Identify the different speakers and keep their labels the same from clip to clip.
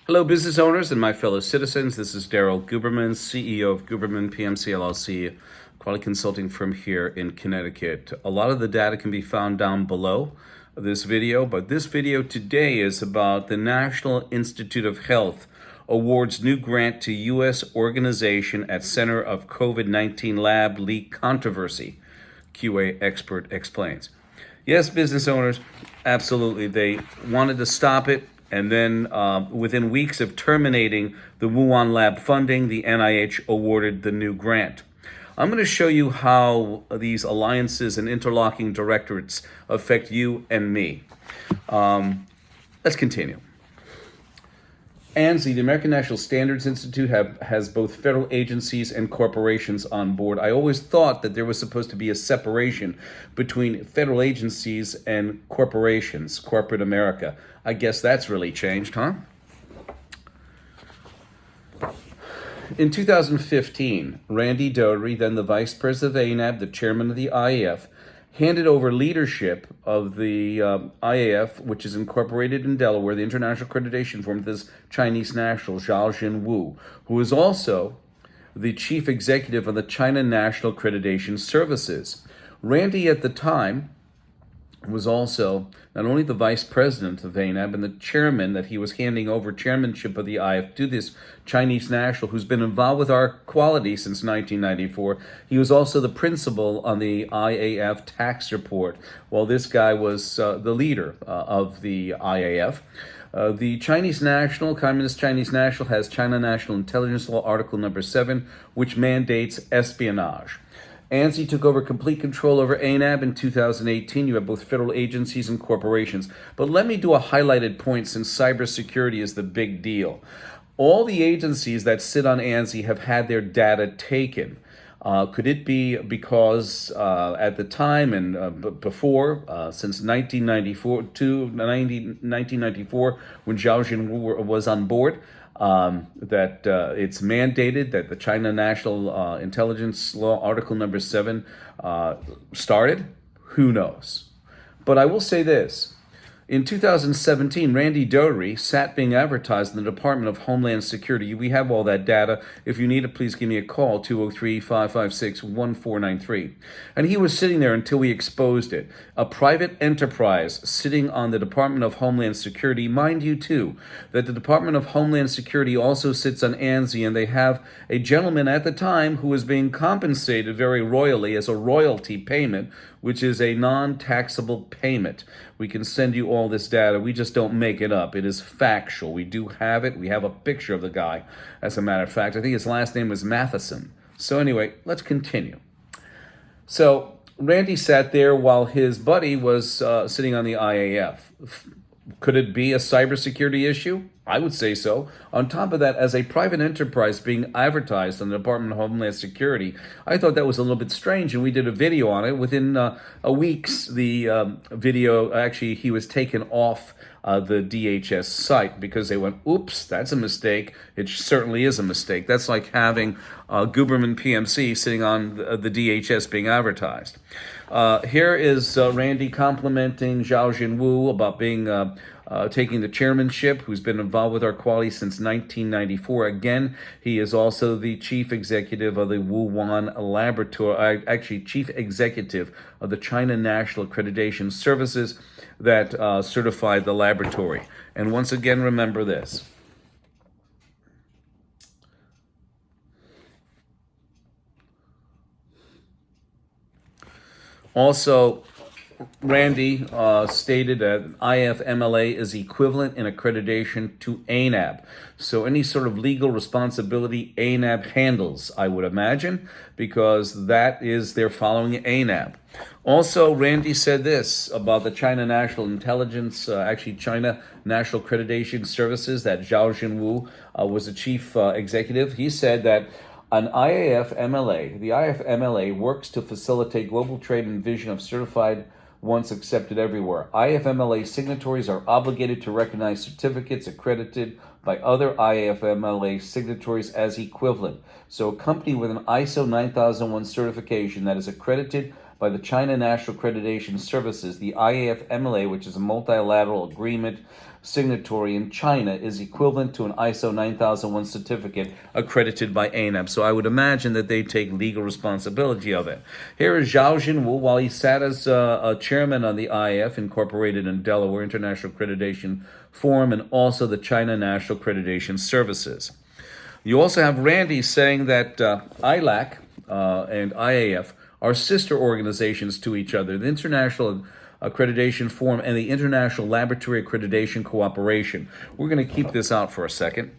Speaker 1: Hello, business owners and my fellow citizens. This is Daryl Guberman, CEO of Guberman PMC LLC, quality consulting firm here in Connecticut. A lot of the data can be found down below this video, but this video today is about the National Institute of Health awards new grant to U.S. organization at center of COVID-19 lab leak controversy. QA expert explains. Yes, business owners, absolutely. They wanted to stop it. And then within weeks of terminating the Wuhan lab funding, the NIH awarded the new grant. I'm going to show you how these alliances and interlocking directorates affect you and me. Let's continue. ANSI, the American National Standards Institute, has both federal agencies and corporations on board. I always thought that there was supposed to be a separation between federal agencies and corporations, corporate America. I guess that's really changed, huh? In 2015, Randy Doherty, then the vice president of ANAB, the chairman of the IAF, handed over leadership of the IAF, which is incorporated in Delaware, the international accreditation firm, to this Chinese national, Zhao Jinwu, who is also the chief executive of the China National Accreditation Services. Randy, at the time, was also not only the vice president of ANAB and the chairman, that he was handing over chairmanship of the IAF to this Chinese national who's been involved with our quality since 1994. He was also the principal on the IAF tax report, while this guy was the leader of the IAF. The Chinese national, Communist Chinese national, has China National Intelligence Law, Article number 7, which mandates espionage. ANSI took over complete control over ANAB in 2018. You have both federal agencies and corporations. But let me do a highlighted point, since cybersecurity is the big deal. All the agencies that sit on ANSI have had their data taken. Could it be because at the time and before, since 1994, when Zhao Jinwu was on board, that it's mandated that the China National Intelligence Law, Article number 7, started? Who knows? But I will say this. In 2017, Randy Doherty sat being advertised in the Department of Homeland Security. We have all that data. If you need it, please give me a call, 203-556-1493. And he was sitting there until we exposed it. A private enterprise sitting on the Department of Homeland Security. Mind you, too, that the Department of Homeland Security also sits on ANSI, and they have a gentleman at the time who was being compensated very royally as a royalty payment, which is a non-taxable payment. We can send you all this data. We just don't make it up. It is factual. We do have it. We have a picture of the guy, as a matter of fact. I think his last name was Matheson. So anyway, let's continue. So Randy sat there while his buddy was sitting on the IAF. Could it be a cybersecurity issue? I would say so. On top of that, as a private enterprise being advertised on the Department of Homeland Security, I thought that was a little bit strange, and we did a video on it. Within a week's, the video, actually, he was taken off the DHS site because they went, oops, that's a mistake. It certainly is a mistake. That's like having Guberman PMC sitting on the DHS being advertised. Here is Randy complimenting Zhao Jinwu about being taking the chairmanship, who's been involved with our quality since 1994. Again, he is also the chief executive of the Wuhan laboratory, actually chief executive of the China National Accreditation Services that certified the laboratory. And once again, remember this. Also, Randy stated that IFMLA is equivalent in accreditation to ANAB. So any sort of legal responsibility ANAB handles, I would imagine, because that is, they're following ANAB. Also, Randy said this about the China National Intelligence, China National Accreditation Services, that Zhao Jinwu was the chief executive. He said that the IFMLA works to facilitate global trade and vision of certified once accepted everywhere. IFMLA signatories are obligated to recognize certificates accredited by other IFMLA signatories as equivalent. So a company with an ISO 9001 certification that is accredited by the China National Accreditation Services. The IAF-MLA, which is a multilateral agreement signatory in China, is equivalent to an ISO 9001 certificate accredited by ANAB. So I would imagine that they take legal responsibility of it. Here is Zhao Jinwu, while he sat as a chairman on the IAF, incorporated in Delaware International Accreditation Forum, and also the China National Accreditation Services. You also have Randy saying that ILAC and IAF are sister organizations to each other, the International Accreditation Forum and the International Laboratory Accreditation Cooperation. We're going to keep this out for a second.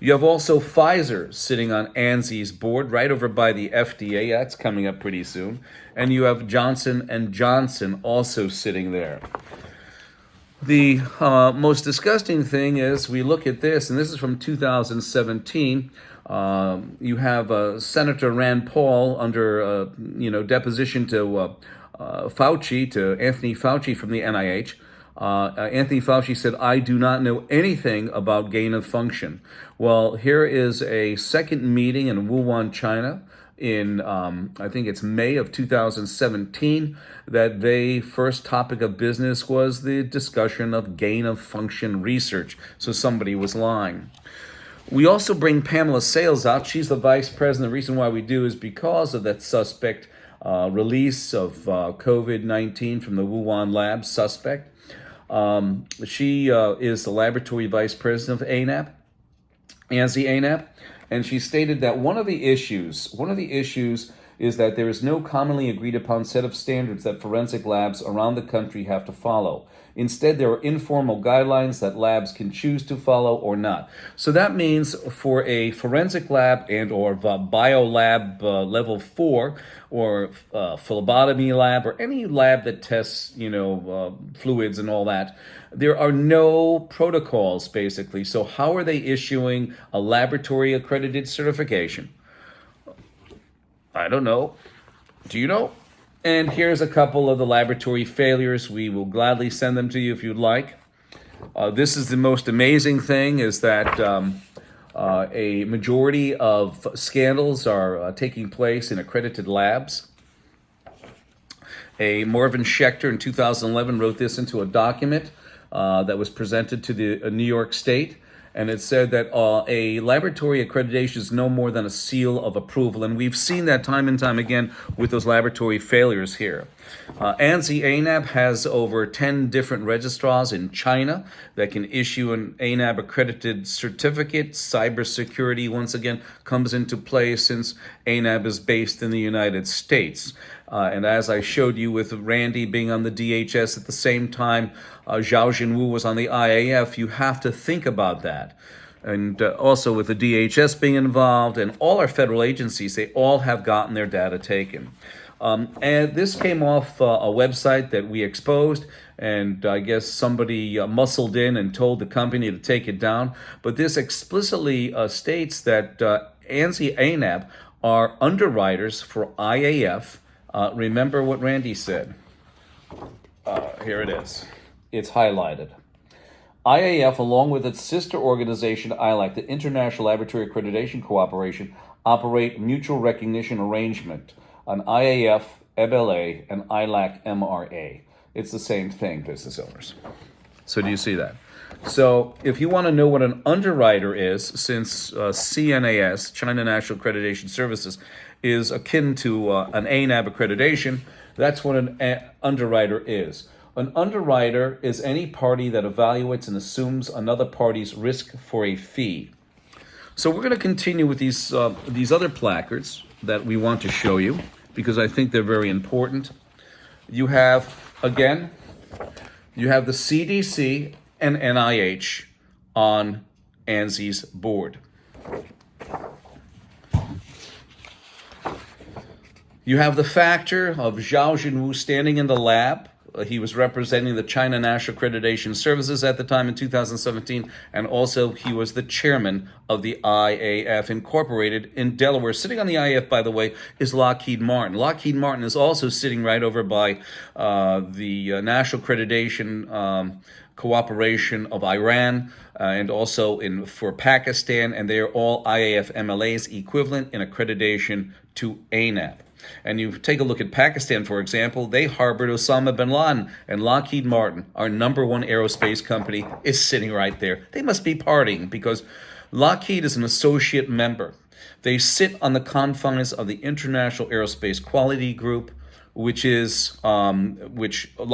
Speaker 1: You have also Pfizer sitting on ANSI's board right over by the FDA. That's coming up pretty soon. And you have Johnson & Johnson also sitting there. The most disgusting thing is we look at this, and this is from 2017. You have Senator Rand Paul under deposition to Fauci, to Anthony Fauci from the NIH. Anthony Fauci said, "I do not know anything about gain of function." Well, here is a second meeting in Wuhan, China, in I think it's May of 2017, that the first topic of business was the discussion of gain of function research. So somebody was lying. We also bring Pamela Sales out. She's the vice president. The reason why we do is because of that suspect release of COVID-19 from the Wuhan lab suspect. She is the laboratory vice president of ANAB, ANSI ANAB, and she stated that one of the issues is that there is no commonly agreed upon set of standards that forensic labs around the country have to follow. Instead, there are informal guidelines that labs can choose to follow or not. So that means for a forensic lab and or biolab level 4 or phlebotomy lab or any lab that tests, fluids and all that, there are no protocols basically. So how are they issuing a laboratory accredited certification? I don't know. Do you know? And here's a couple of the laboratory failures. We will gladly send them to you if you'd like. This is the most amazing thing, is that a majority of scandals are taking place in accredited labs. Marvin Schechter in 2011 wrote this into a document that was presented to the New York State. And it said that a laboratory accreditation is no more than a seal of approval. And we've seen that time and time again with those laboratory failures here. ANSI ANAB has over 10 different registrars in China that can issue an ANAB accredited certificate. Cybersecurity, once again, comes into play since ANAB is based in the United States. And as I showed you with Randy being on the DHS at the same time, Zhao Jinwu was on the IAF, you have to think about that. And also with the DHS being involved and all our federal agencies, they all have gotten their data taken. And this came off a website that we exposed, and I guess somebody muscled in and told the company to take it down. But this explicitly states that ANSI ANAB are underwriters for IAF. Remember what Randy said. Here it is. It's highlighted. IAF, along with its sister organization, ILAC, the International Laboratory Accreditation Cooperation, operate mutual recognition arrangement on IAF, MLA, and ILAC, MRA. It's the same thing, business owners. So do you see that? So if you want to know what an underwriter is, since CNAS, China National Accreditation Services, is akin to an ANAB accreditation, that's what an underwriter is. An underwriter is any party that evaluates and assumes another party's risk for a fee. So we're going to continue with these other placards that we want to show you because I think they're very important. You have, again, the CDC and NIH on ANSI's board. You have the factor of Zhao Jinwu standing in the lab. He was representing the China National Accreditation Services at the time in 2017, and also he was the chairman of the IAF Incorporated in Delaware. Sitting on the IAF, by the way, is Lockheed Martin. Lockheed Martin is also sitting right over by the National Accreditation cooperation of Iran and also for Pakistan, and they are all IAF MLAs equivalent in accreditation to ANAP. And you take a look at Pakistan, for example, they harbored Osama bin Laden, and Lockheed Martin, our number one aerospace company, is sitting right there. They must be partying because Lockheed is an associate member. They sit on the confines of the International Aerospace Quality Group, which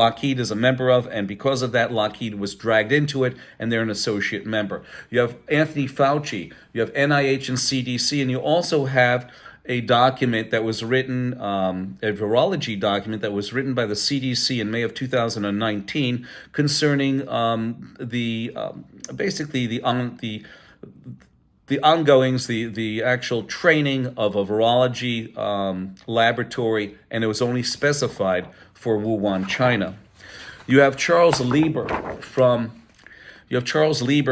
Speaker 1: Lockheed is a member of, and because of that, Lockheed was dragged into it, and they're an associate member. You have Anthony Fauci, you have NIH and CDC, and you also have a document that was written, a virology document that was written by the CDC in May of 2019 concerning basically the ongoings, the actual training of a virology laboratory, and it was only specified for Wuhan, China. You have Charles Lieber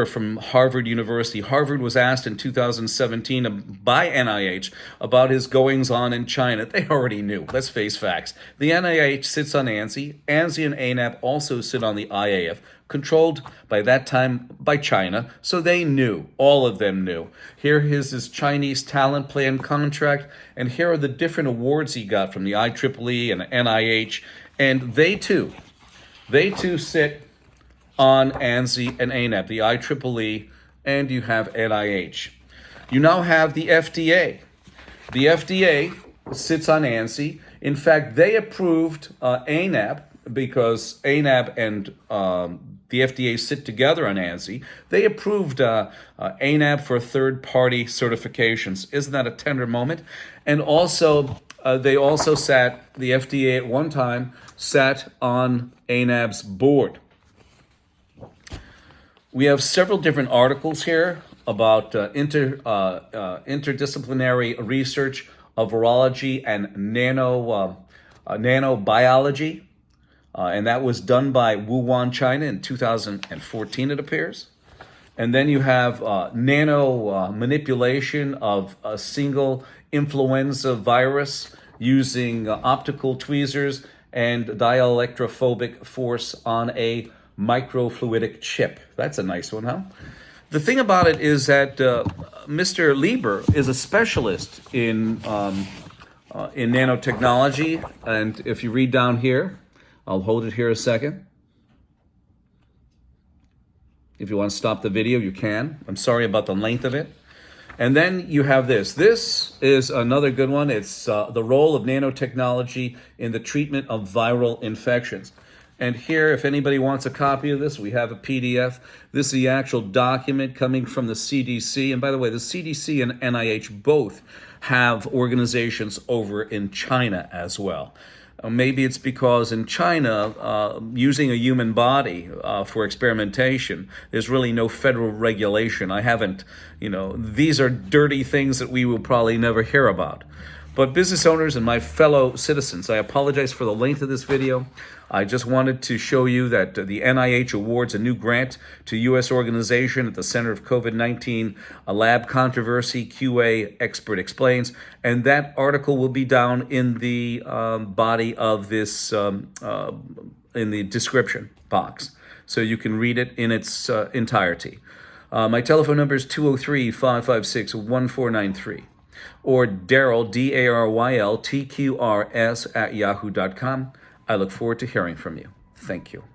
Speaker 1: from Harvard University. Harvard was asked in 2017 by NIH about his goings-on in China. They already knew. Let's face facts. The NIH sits on ANSI. ANSI and ANAP also sit on the IAF, controlled by that time by China, so they knew. All of them knew. Here is his Chinese talent plan contract, and here are the different awards he got from the IEEE and NIH, and they too sit on ANSI and ANAP, the IEEE, and you have NIH. You now have the FDA. The FDA sits on ANSI. In fact, they approved ANAP because ANAP and the FDA sit together on ANSI. They approved ANAP for third-party certifications. Isn't that a tender moment? And also, the FDA at one time sat on ANAP's board. We have several different articles here about interdisciplinary research of virology and nanobiology, and that was done by Wuhan, China in 2014, it appears. And then you have nano manipulation of a single influenza virus using optical tweezers and dielectrophobic force on a microfluidic chip. That's a nice one, huh? The thing about it is that Mr. Lieber is a specialist in nanotechnology, and if you read down here, I'll hold it here a second. If you want to stop the video, you can. I'm sorry about the length of it. And then you have this. This is another good one. It's the role of nanotechnology in the treatment of viral infections. And here, if anybody wants a copy of this, we have a PDF. This is the actual document coming from the CDC. And by the way, the CDC and NIH both have organizations over in China as well. Maybe it's because in China, using a human body for experimentation, there's really no federal regulation. These are dirty things that we will probably never hear about. But business owners and my fellow citizens, I apologize for the length of this video. I just wanted to show you that the NIH awards a new grant to U.S. organization at the Center of COVID-19, a lab controversy, QA expert explains, and that article will be down in the body of this, in the description box, so you can read it in its entirety. My telephone number is 203-556-1493. Or Daryl, DARYL, TQRS @yahoo.com. I look forward to hearing from you. Thank you.